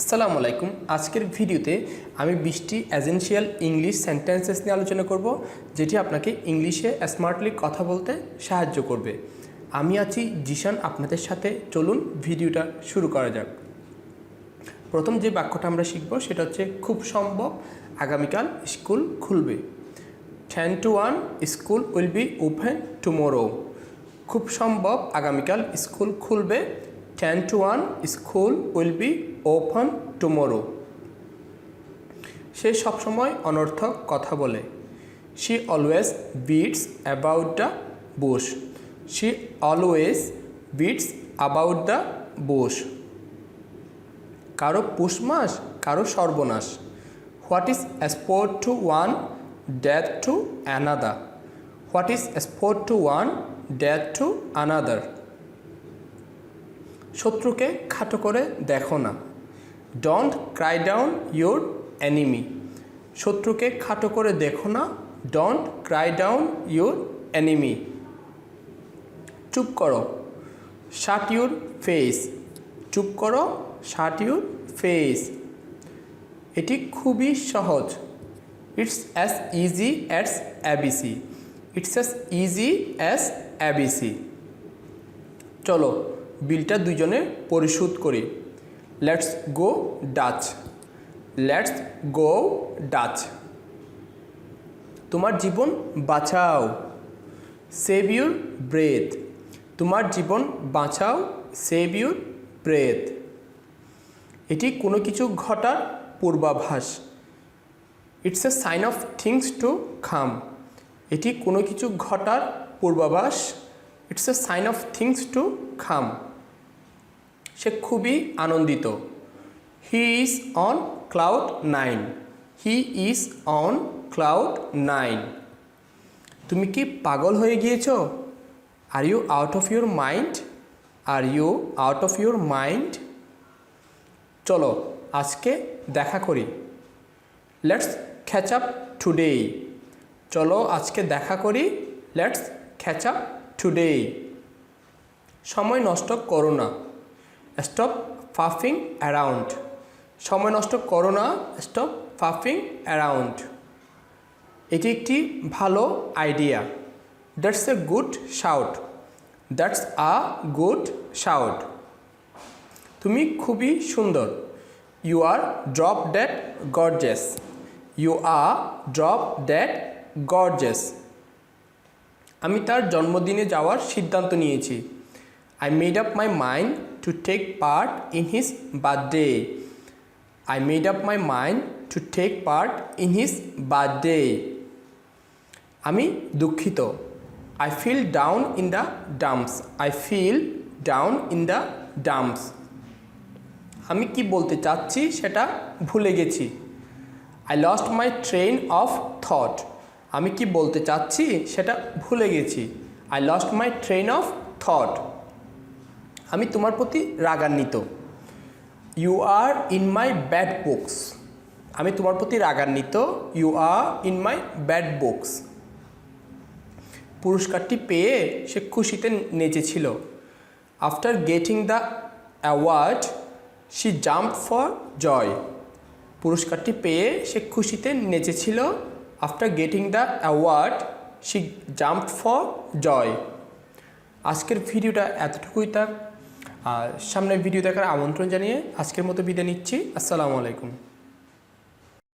আসসালামু আলাইকুম। আজকের ভিডিওতে আমি 20টি এসেনশিয়াল ইংলিশ সেন্টেন্সেস নিয়ে আলোচনা করব, যেটি আপনাকে ইংলিশে স্মার্টলি কথা বলতে সাহায্য করবে। আমি আছি জিশান আপনাদের সাথে। চলুন ভিডিওটা শুরু করা যাক। প্রথম যে বাক্যটা আমরা শিখব সেটা হচ্ছে খুব সম্ভব আগামীকাল স্কুল খুলবে। 10 to 1 school will be open tomorrow. খুব সম্ভব আগামীকাল স্কুল খুলবে। 10 to 1 school will be open tomorrow. সে সবসময় অনর্থক কথা বলে। She always beats about the bush. She always beats about the bush. কারো পুষ মাস কারো সর্বনাশ। What is sport to one death to another. What is sport to one death to another. শত্রুকে খাটো করে দেখো না। Don't cry down your enemy. শত্রুকে খাটো করে দেখো না। Don't cry down your enemy. চুপ করো। Shut your face. চুপ করো। Shut your face. এটি খুবই সহজ। It's as easy as ABC. It's as easy as ABC. চলো বিলটা দুজনে পরিশোধ করি। Let's go Dutch. Let's go Dutch. তোমার জীবন বাঁচাও। Save your breath. তোমার জীবন বাঁচাও। Save your breath. এটি কোনো কিছু ঘটার পূর্বাভাস। It's a sign of things to come. এটি কোনো কিছু ঘটার পূর্বাভাস। It's a sign of things to come. সে খুবই আনন্দিত। He is on cloud 9। He is on cloud 9। তুমি কি পাগল হয়ে গিয়েছ? Are you out of your mind? Are you out of your mind? চলো আজকে দেখা করি। Let's catch up today. চলো আজকে দেখা করি। Let's catch up today. সময় নষ্ট করো না। Stop faffing around. সময় নষ্ট করো না। Stop faffing around. এটি একটি ভালো idea. That's a good shout. That's a good shout. তুমি খুবই সুন্দর। You are drop dead gorgeous. You are drop dead gorgeous. আমি তার জন্মদিনে যাওয়ার সিদ্ধান্ত নিয়েছি। I made up my mind to take part in his birthday. I made up my mind to take part in his birthday. আমি দুঃখিত। I feel down in the dumps. I feel down in the dumps. আমি কি বলতে চাচ্ছি সেটা ভুলে গেছি। I lost my train of thought. আমি কি বলতে চাচ্ছি সেটা ভুলে গেছি। I lost my train of thought. আমি তোমার প্রতি রাগান্বিত। You are in my bad books. আমি তোমার প্রতি রাগান্বিত। You are in my bad books. পুরস্কারটি পেয়ে সে খুশিতে নেচেছিল। After getting the award she jump for joy. পুরস্কারটি পেয়ে সে খুশিতে নেচেছিল। After getting the award she jump for joy. আজকের ভিডিওটা এতটুকুই থাক। আর সামনের ভিডিও দেখার আমন্ত্রণ জানিয়ে আজকের মতো বিদায় নিচ্ছি। আসসালামু আলাইকুম।